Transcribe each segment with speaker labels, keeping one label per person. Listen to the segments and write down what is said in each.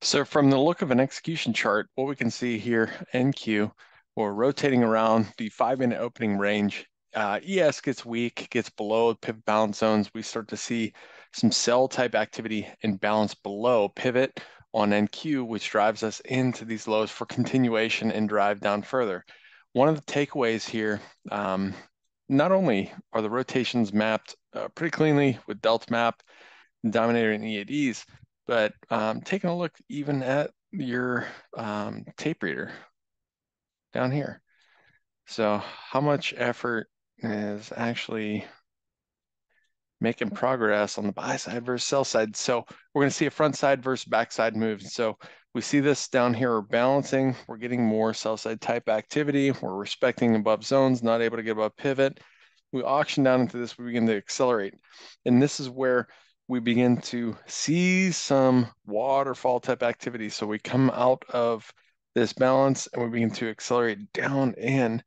Speaker 1: So from the look of an execution chart, what we can see here, NQ, we're rotating around the 5-minute opening range. ES gets weak, gets below pivot balance zones. We start to see some sell type activity and balance below pivot on NQ, which drives us into these lows for continuation and drive down further. One of the takeaways here, not only are the rotations mapped pretty cleanly with Delta Map, Dominator, and EADs, but taking a look even at your tape reader down here. So how much effort is actually making progress on the buy side versus sell side? So we're going to see a front side versus back side move. So we see this down here, we're balancing, we're getting more sell side type activity, we're respecting above zones, not able to get above pivot. We auction down into this, we begin to accelerate. And this is where we begin to see some waterfall type activity. So we come out of this balance and we begin to accelerate down in.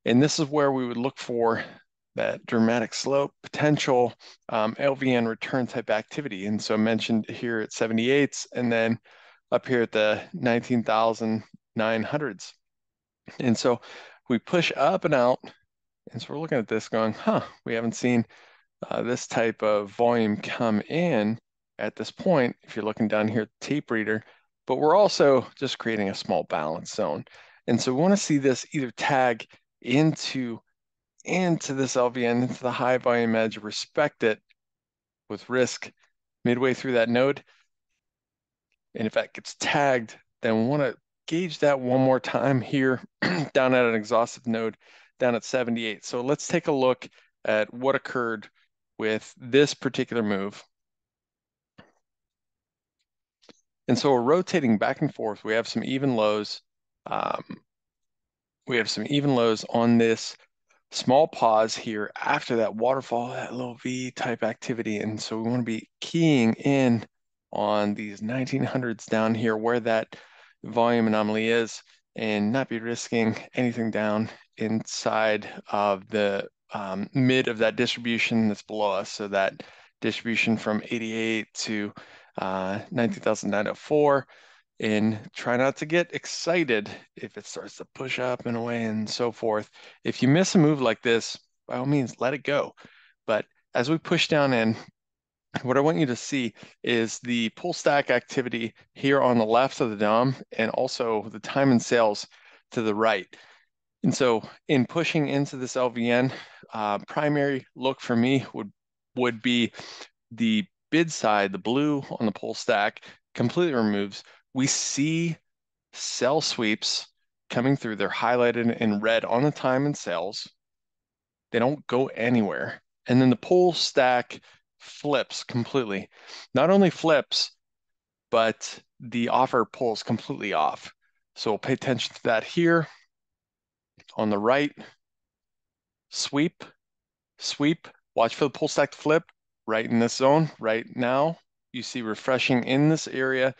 Speaker 1: And this is where we would look for that dramatic slope potential LVN return type activity. And so I mentioned here at 78s and then up here at the 19,900s. And so we push up and out. And so we're looking at this going, we haven't seen this type of volume come in at this point, if you're looking down here at the tape reader, but we're also just creating a small balance zone. And so we want to see this either tag into this LVN, into the high volume edge, respect it with risk midway through that node. And if that gets tagged, then we want to gauge that one more time here down at an exhaustive node down at 78. So let's take a look at what occurred with this particular move. And so we're rotating back and forth. We have some even lows. We have some even lows on this small pause here after that waterfall, that little V type activity. And so we want to be keying in on these 1900s down here where that volume anomaly is and not be risking anything down inside of the mid of that distribution that's below us. So that distribution from 88 to 19,904, and try not to get excited if it starts to push up and away and so forth. If you miss a move like this, by all means, let it go. But as we push down in, what I want you to see is the pull stack activity here on the left of the DOM and also the time and sales to the right. And so in pushing into this LVN, primary look for me would be the bid side, the blue on the pull stack completely removes. We see sell sweeps coming through. They're highlighted in red on the time and sales. They don't go anywhere. And then the pull stack flips completely. Not only flips, but the offer pulls completely off. So we'll pay attention to that here on the right. Sweep, sweep. Watch for the pull stack to flip right in this zone. Right now, you see refreshing in this area,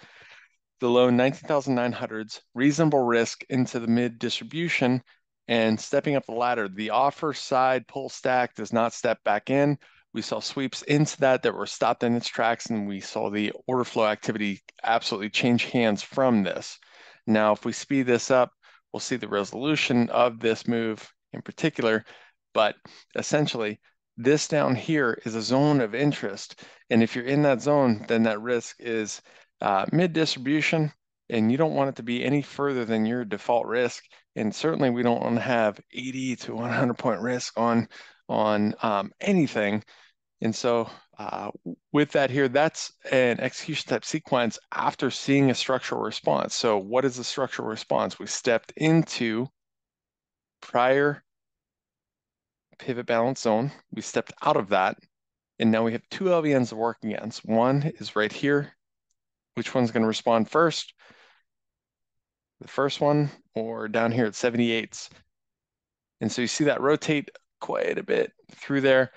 Speaker 1: the low 19,900s, reasonable risk into the mid distribution, and stepping up the ladder. The offer side pull stack does not step back in. We saw sweeps into that were stopped in its tracks, and we saw the order flow activity absolutely change hands from this. Now, if we speed this up, we'll see the resolution of this move in particular, but essentially, this down here is a zone of interest. And if you're in that zone, then that risk is mid distribution, and you don't want it to be any further than your default risk. And certainly we don't want to have 80 to 100 point risk on anything. And so with that here, that's an execution type sequence after seeing a structural response. So what is the structural response? We stepped into prior pivot balance zone. We stepped out of that. And now we have two LVNs to work against. One is right here. Which one's going to respond first? The first one or down here at 78s. And so you see that rotate quite a bit through there.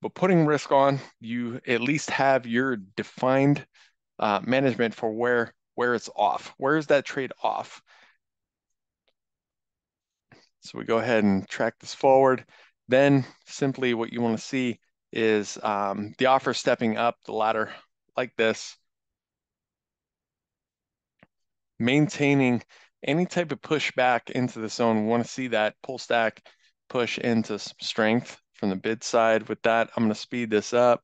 Speaker 1: But putting risk on, you at least have your defined management for where it's off. Where is that trade off? So we go ahead and track this forward. Then simply what you want to see is the offer stepping up the ladder like this. maintaining any type of push back into the zone. We want to see that pull stack push into some strength from the bid side. With that, I'm going to speed this up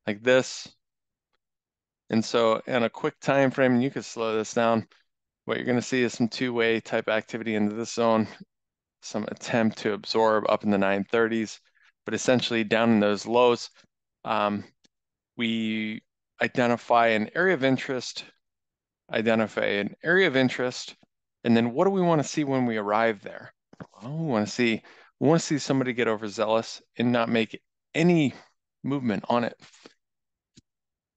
Speaker 1: like this. And so in a quick time frame, and you can slow this down, what you're going to see is some two-way type activity into this zone, some attempt to absorb up in the 930s, but essentially down in those lows, we identify an area of interest, and then what do we want to see when we arrive there? Well, we want to see somebody get overzealous and not make any movement on it.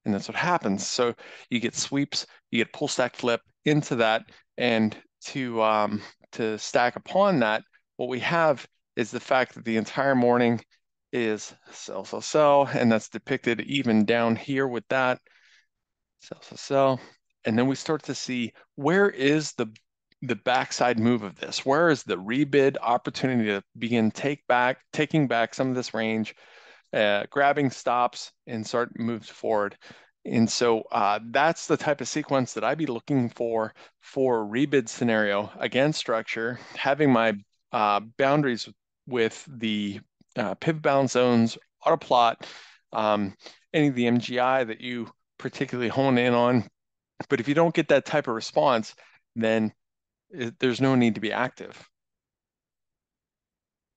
Speaker 1: And that's what happens. So you get sweeps, you get pull stack flip into that, and to stack upon that, what we have is the fact that the entire morning is sell, sell, sell, and that's depicted even down here with that sell, sell, sell, and then we start to see where is the backside move of this? Where is the rebid opportunity to begin taking back some of this range, grabbing stops and start moves forward. And so that's the type of sequence that I'd be looking for a rebid scenario against structure, having my boundaries with the pivot bound zones, auto plot, any of the MGI that you particularly hone in on. But if you don't get that type of response, then there's no need to be active.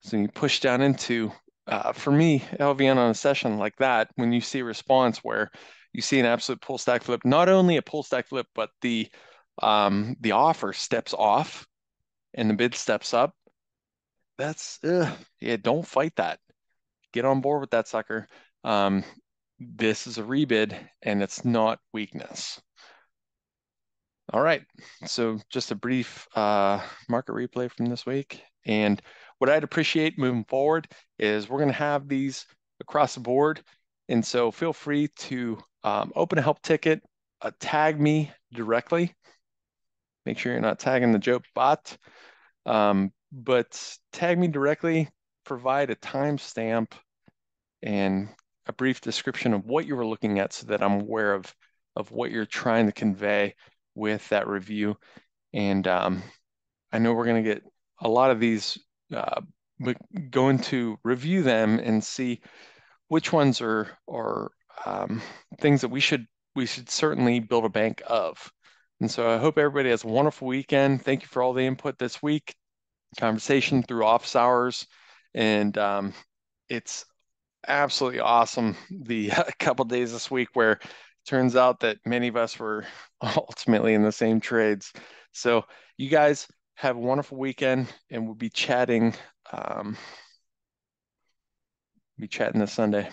Speaker 1: So you push down into, for me, LVN on a session like that, when you see a response where you see an absolute pull stack flip, not only a pull stack flip, but the offer steps off and the bid steps up, that's, yeah, don't fight that. Get on board with that sucker. Um, this is a rebid and it's not weakness. All right, so just a brief market replay from this week. And what I'd appreciate moving forward is we're going to have these across the board. And so feel free to open a help ticket, tag me directly. Make sure you're not tagging the Joe bot, but tag me directly, provide a timestamp and a brief description of what you were looking at so that I'm aware of what you're trying to convey with that review. And I know we're going to get a lot of these, but going to review them and see which ones are things that we should certainly build a bank of. And so I hope everybody has a wonderful weekend. Thank you for all the input this week, conversation through office hours, and it's absolutely awesome the couple days this week where it turns out that many of us were ultimately in the same trades. So you guys have a wonderful weekend, and we'll be chatting this Sunday.